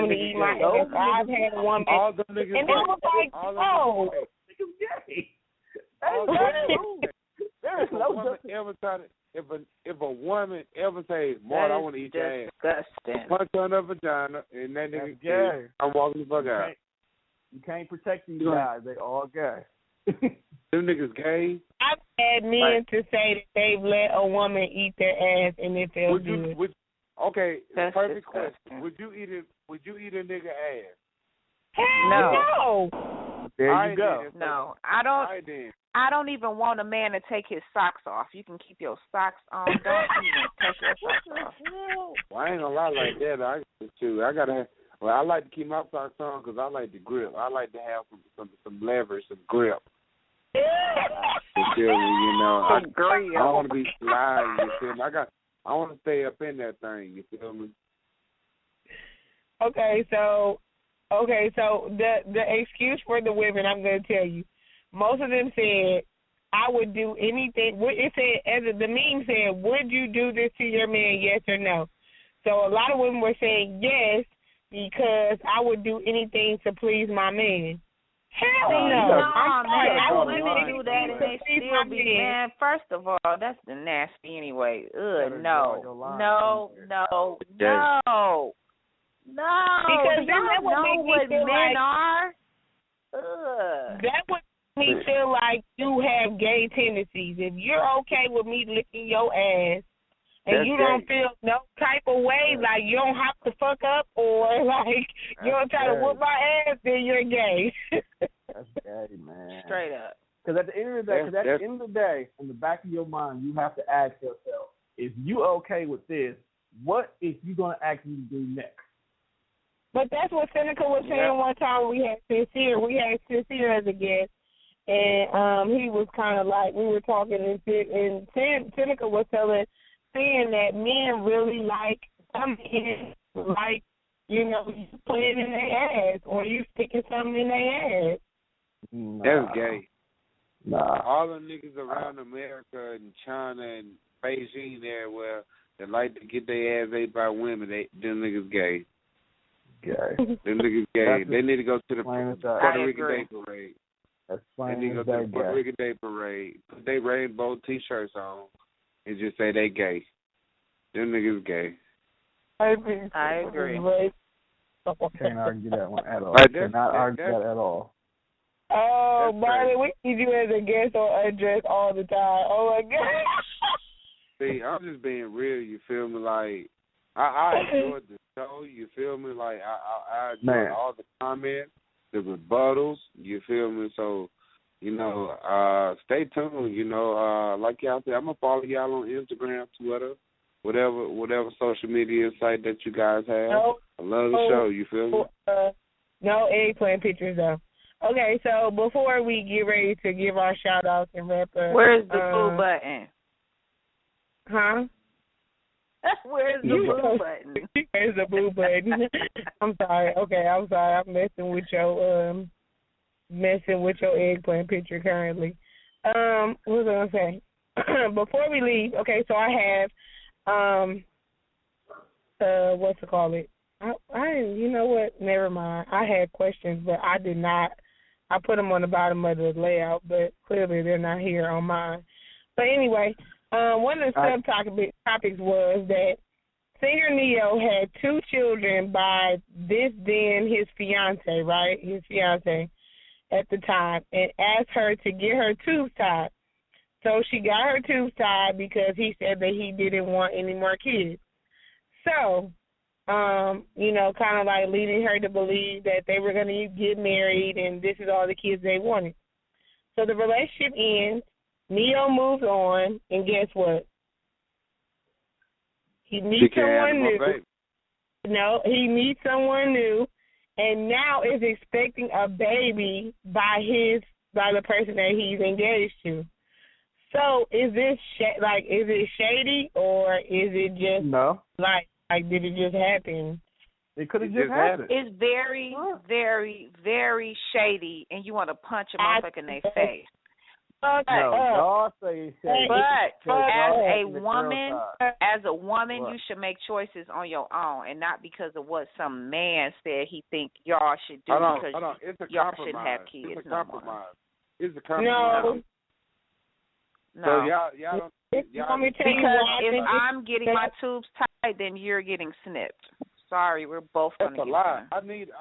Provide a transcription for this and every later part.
woman to eat my ass. I've had a woman, all them niggas and I was like, no. Niggas gay. There is no woman ever try to. If a woman ever say, "Mark, I want to eat your ass," disgusting. punch on her vagina, and that nigga gay. I'm walking the fuck out. You can't protect these guys. They all gay. Them niggas gay. I've had men to say that they've let a woman eat their ass and it feels good. Okay, That's perfect disgusting. question. Would you eat a nigga ass? Hell No. There you go. No, I don't even want a man to take his socks off. You can keep your socks on. Don't even take your socks off. Well, I ain't gonna lie like that. I like to keep my socks on because I like the grip. I like to have some leverage, some grip. You feel me? You know, I don't want to be sliding. You feel me? I want to stay up in that thing. You feel me? Okay, so the excuse for the women, I'm going to tell you, most of them said, I would do anything. It said, the meme said, would you do this to your man, yes or no? So a lot of women were saying yes because I would do anything to please my man. Hell no. Man, women do that and they still be, man, first of all, that's the nasty anyway. No. Because that would make me feel men like, are. That would make me feel like you have gay tendencies. If you're okay with me licking your ass and you don't feel no type of way, like you don't have to fuck up or like you don't try to whoop my ass, then you're gay. That's gay, man. Straight up. Because at the end of the day, in the back of your mind, you have to ask yourself, if you okay with this, what is you going to ask me to do next? But that's what Seneca was saying one time. We had Sincere as a guest, and he was kind of like, we were talking, and Seneca was saying that men really like, you know, you putting in their ass or you sticking something in their ass. That's gay. Nah. All the niggas around America and China and Beijing everywhere that like to get their ass ate by women, them niggas gay. Gay. Them niggas gay. They need to go to the Puerto Rican Day Parade. That's they need to go to the Puerto Rican Day Parade, put their rainbow T-shirts on, and just say they gay. Them niggas gay. I agree. Can't argue that one at all. Cannot argue that at all. Oh, Marlon, we need you as a guest on Undressed all the time. Oh, my God. See, I'm just being real, you feel me? Like, I enjoyed the show, you feel me? Like, I enjoyed all the comments, the rebuttals, you feel me? So, you know, stay tuned, you know. Like y'all said, I'm going to follow y'all on Instagram, Twitter, whatever social media site that you guys have. I love the show, you feel me? No eggplant pictures, though. Okay, so before we get ready to give our shout-outs and wrap up. Where's the blue button? Huh? Where's the blue button? Where's the blue button? I'm sorry. Okay, I'm sorry. I'm messing with your eggplant picture currently. What was I going to say? Before we leave, okay, so I have, what's it called? You know what? Never mind. I had questions, but I did not. I put them on the bottom of the layout, but clearly they're not here on mine. But anyway, one of the subtopics was that Singer Neo had 2 children by then his fiance, right? His fiance at the time, and asked her to get her tubes tied. So she got her tubes tied because he said that he didn't want any more kids. So, you know, kind of like leading her to believe that they were going to get married and this is all the kids they wanted. So the relationship ends. Neo moves on, and guess what? He meets someone new. No, he meets someone new, and now is expecting a baby by the person that he's engaged to. So is this is it shady or is it just like did it just happen? It could have just happened. It's very, very, very shady, and you want to punch a motherfucker in their face. God say it's shady. But as a woman, you should make choices on your own, and not because of what some man said he think y'all should do. Hold on. It's a y'all compromise. shouldn't have kids. It's a compromise. It's a compromise. No. So y'all don't. Because if I'm getting my tubes tied, then you're getting snipped. Sorry, we're both going to get lie. Snipped.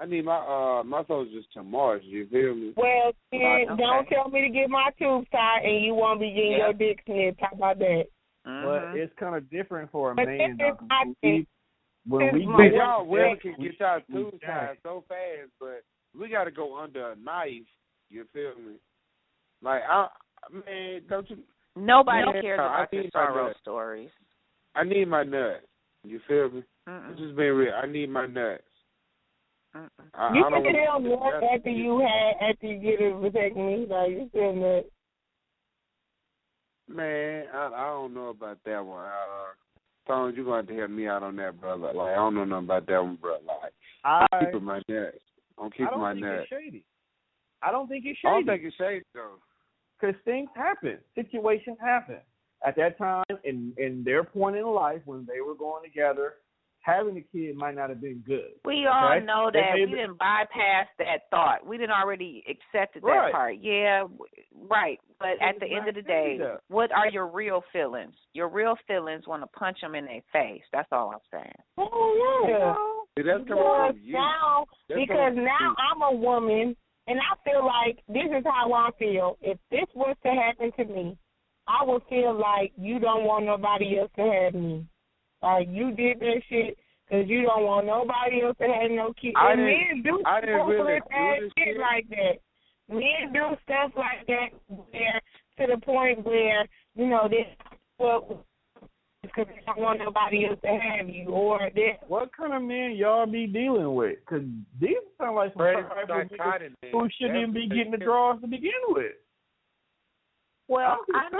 I need my soldiers to March. You feel me? Well, don't tell me to get my tubes tied and you won't be getting your dick snipped. How about that? But it's kind of different for a man. Y'all women can get y'all tubes tied so fast, but we got to go under a knife. You feel me? Like, don't you? Nobody cares about the sorrow stories. I need my nuts. You feel me? I'm just being real. I need my nuts. You can tell nuts after you get a vasectomy. Like, you still nuts. Man, I don't know about that one. Tone, you're going to have to help me out on that, brother. Like, I don't know nothing about that one, brother. Like, I'm keeping my nuts. I'm keeping my nuts. I don't think it's shady. I don't think it's shady, though. Because things happen. Situations happen. At that time, in their point in life, when they were going together, having a kid might not have been good. We all know that. We didn't bypass that thought. We didn't already accepted that part. Yeah, right. But at the end of the day, what are your real feelings? Your real feelings want to punch them in their face. That's all I'm saying. Oh, yeah. See, that's coming from you. Because now I'm a woman, and I feel like this is how I feel. If this was to happen to me, I would feel like you don't want nobody else to have me. Like, you did that shit because you don't want nobody else to have no kids. And men do shit like that. Men do stuff like that where, to the point where, you know, because they don't want nobody else to have you. Or what kind of men y'all be dealing with? Because these sound like some who shouldn't even be getting the draws to begin with. Well, I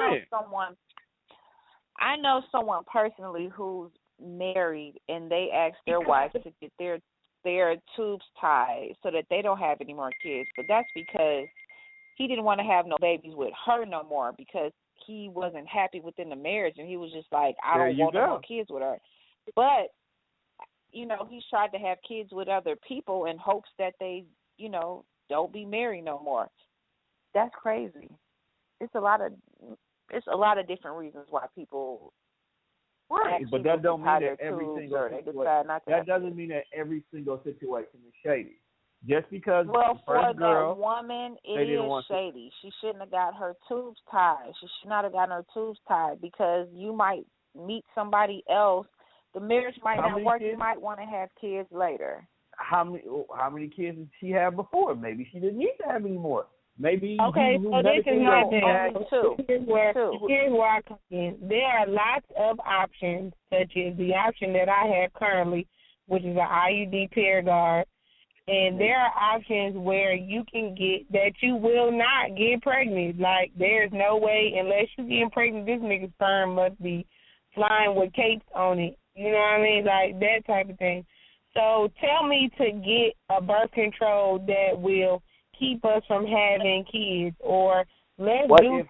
know someone personally who's married, and they asked their wife to get their tubes tied so that they don't have any more kids. But that's because he didn't want to have no babies with her no more, because he wasn't happy within the marriage, and he was just like, I don't want no more kids with her. But, you know, he's tried to have kids with other people in hopes that they, you know, don't be married no more. That's crazy. It's a lot of different reasons why people. Right, but that don't mean that every single that doesn't mean that every single situation is shady. Just because for girl, that woman, it is shady. She shouldn't have got her tubes tied. She should not have gotten her tubes tied, because you might meet somebody else. The marriage might not work. You might want to have kids later. How many kids did she have before? Maybe she didn't need to have any more. Maybe so this is my thing. Here's where I come in. There are lots of options, such as the option that I have currently, which is an IUD pair guard, and there are options where you can get that you will not get pregnant. Like, there's no way, unless you get pregnant, this nigga's sperm must be flying with capes on it. You know what I mean? Like, that type of thing. So tell me to get a birth control that will keep us from having kids, or let's do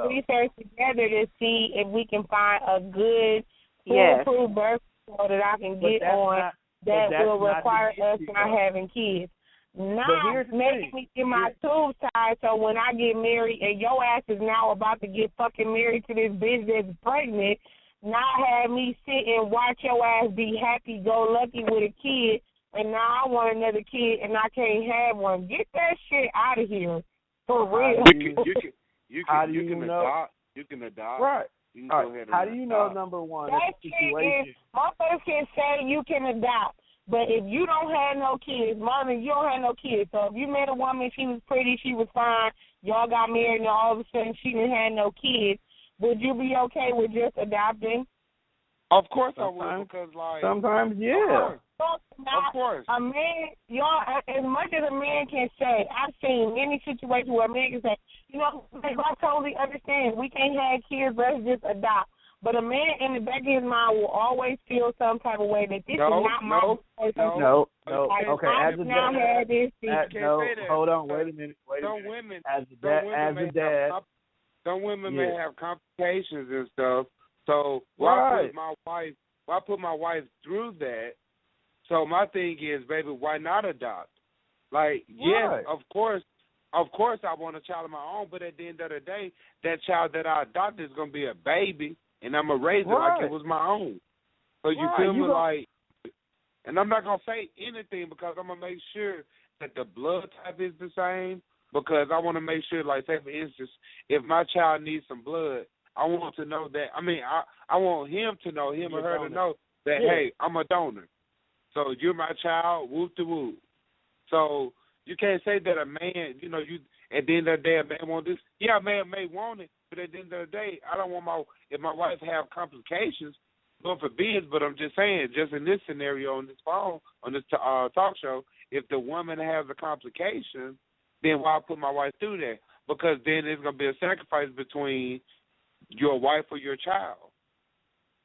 research together to see if we can find a good foolproof birth control that I can get on that will require us not having kids. Not making me get my tubes tied so when I get married and your ass is now about to get fucking married to this bitch that's pregnant, not have me sit and watch your ass be happy-go-lucky with a kid, and now I want another kid and I can't have one. Get that shit out of here. For real. You can adopt. Right. You can go ahead and how do you know, number one, that situation? Motherfuckers can say you can adopt, but if you don't have no kids, Marvin, you don't have no kids. So if you met a woman, she was pretty, she was fine, y'all got married, and all of a sudden she didn't have no kids, would you be okay with just adopting? Of course I would, because sometimes, yeah. Of course. A man, y'all, as much as a man can say, I've seen many situations where a man can say, you know, I totally understand. We can't have kids, let's just adopt. But a man in the back of his mind will always feel some type of way that this is not my choice. No. Like, Okay, I as a now dad, had this feature. hold on, wait a minute. Some women, as a dad, some women may have complications and stuff. So why put my wife through that? So my thing is, baby, why not adopt? Like, yes, of course, I want a child of my own, but at the end of the day, that child that I adopt is going to be a baby, and I'm going to raise it like it was my own. So you feel me? Like, and I'm not going to say anything because I'm going to make sure that the blood type is the same, because I want to make sure, like, say, for instance, if my child needs some blood, I want to know that, I want him to know, him or her to know that, hey, I'm a donor. So you're my child, whoop to whoop. So you can't say that a man, you at the end of the day, a man want this. Yeah, a man may want it, but at the end of the day, I don't want if my wife have complications, God forbid, but I'm just saying, just in this scenario on this phone, on this talk show, if the woman has a complication, then why put my wife through that? Because then there's going to be a sacrifice between your wife or your child.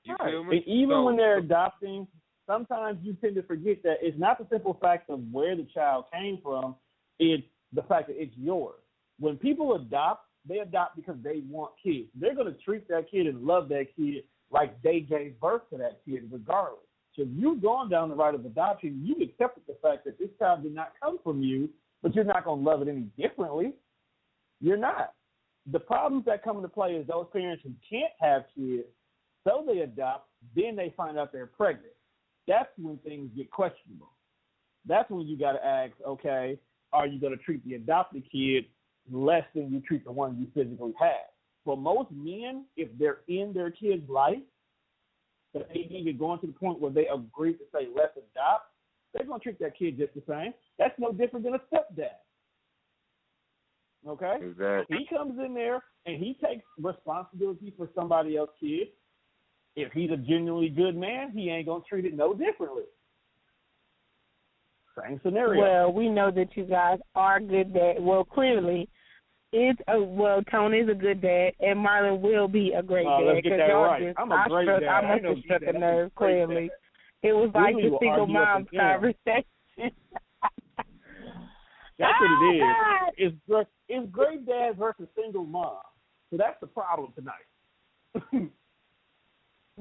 You feel me? And even when they're adopting, sometimes you tend to forget that it's not the simple fact of where the child came from, it's the fact that it's yours. When people adopt, they adopt because they want kids. They're going to treat that kid and love that kid like they gave birth to that kid regardless. So if you've gone down the route of adoption, you accepted the fact that this child did not come from you, but you're not going to love it any differently. You're not. The problems that come into play is those parents who can't have kids, so they adopt, then they find out they're pregnant. That's when things get questionable. That's when you got to ask, okay, are you going to treat the adopted kid less than you treat the one you physically have? For most men, if they're in their kid's life, but they even going to the point where they agree to say, let's adopt, they're going to treat that kid just the same. That's no different than a stepdad. Okay? Exactly. He comes in there and he takes responsibility for somebody else's kid. If he's a genuinely good man, he ain't going to treat it no differently. Same scenario. Well, we know that you guys are good dads. Well, clearly, Tony's a good dad, and Marlon will be a great dad. Let's get that right. I'm a great dad. I must have struck a nerve, clearly. It was like the single mom's conversation. That's what it is. It's great dad versus single mom. So that's the problem tonight.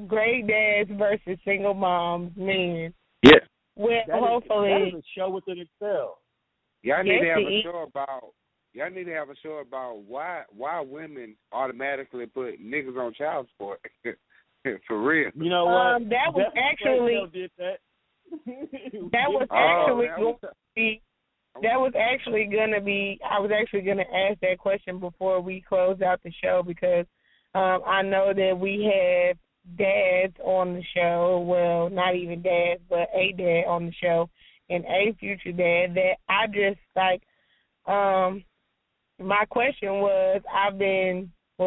Great dads versus single moms, man. Yeah. Well, hopefully. That is a show within itself. Y'all need to have a show about. Y'all need to have a show about why women automatically put niggas on child support. For real. You know what? That was actually. Did that. That was actually going to be. That was actually going to be. I was actually going to ask that question before we close out the show because I know that we have dads on the show. Well, not even dads, but a dad on the show and a future dad that I just like. My question was,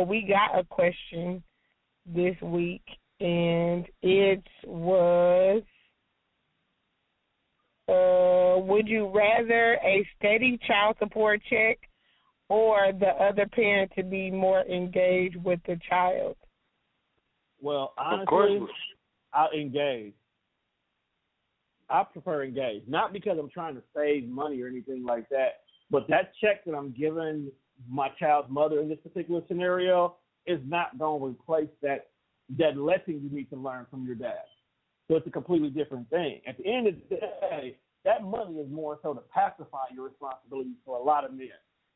we got a question this week, and it was, would you rather a steady child support check or the other parent to be more engaged with the child? Well, honestly, I'll engage. I prefer engage, not because I'm trying to save money or anything like that, but that check that I'm giving my child's mother in this particular scenario is not going to replace that lesson you need to learn from your dad. So it's a completely different thing. At the end of the day, that money is more so to pacify your responsibilities for a lot of men,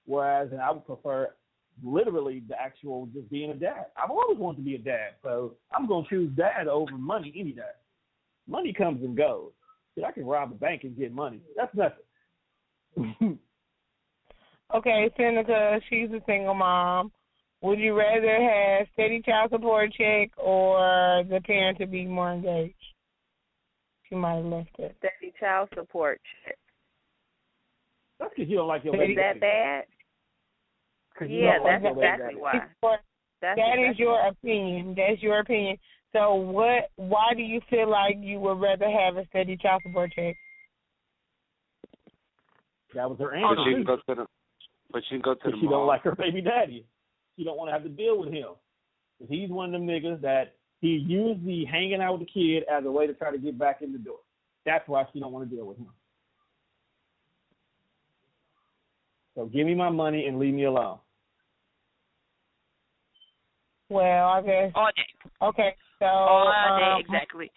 whereas I would prefer literally the actual just being a dad. I've always wanted to be a dad, so I'm going to choose dad over money any day. Money comes and goes. See, I can rob a bank and get money. That's nothing. Okay, Seneca, she's a single mom. Would you rather have steady child support check or the parent to be more engaged? She might have left it. Steady child support check. That's because you don't like your baby. Is that bad? Yeah, that's exactly why. That is your opinion. That's your opinion. So why do you feel like you would rather have a steady child support check? That was her answer. But she can go to the mom. She don't like her baby daddy. She don't want to have to deal with him. He's one of them niggas that He used the hanging out with the kid as a way to try to get back in the door. That's why she don't want to deal with him. So give me my money and leave me alone. Well, I guess. All day. Okay, so. All day, exactly.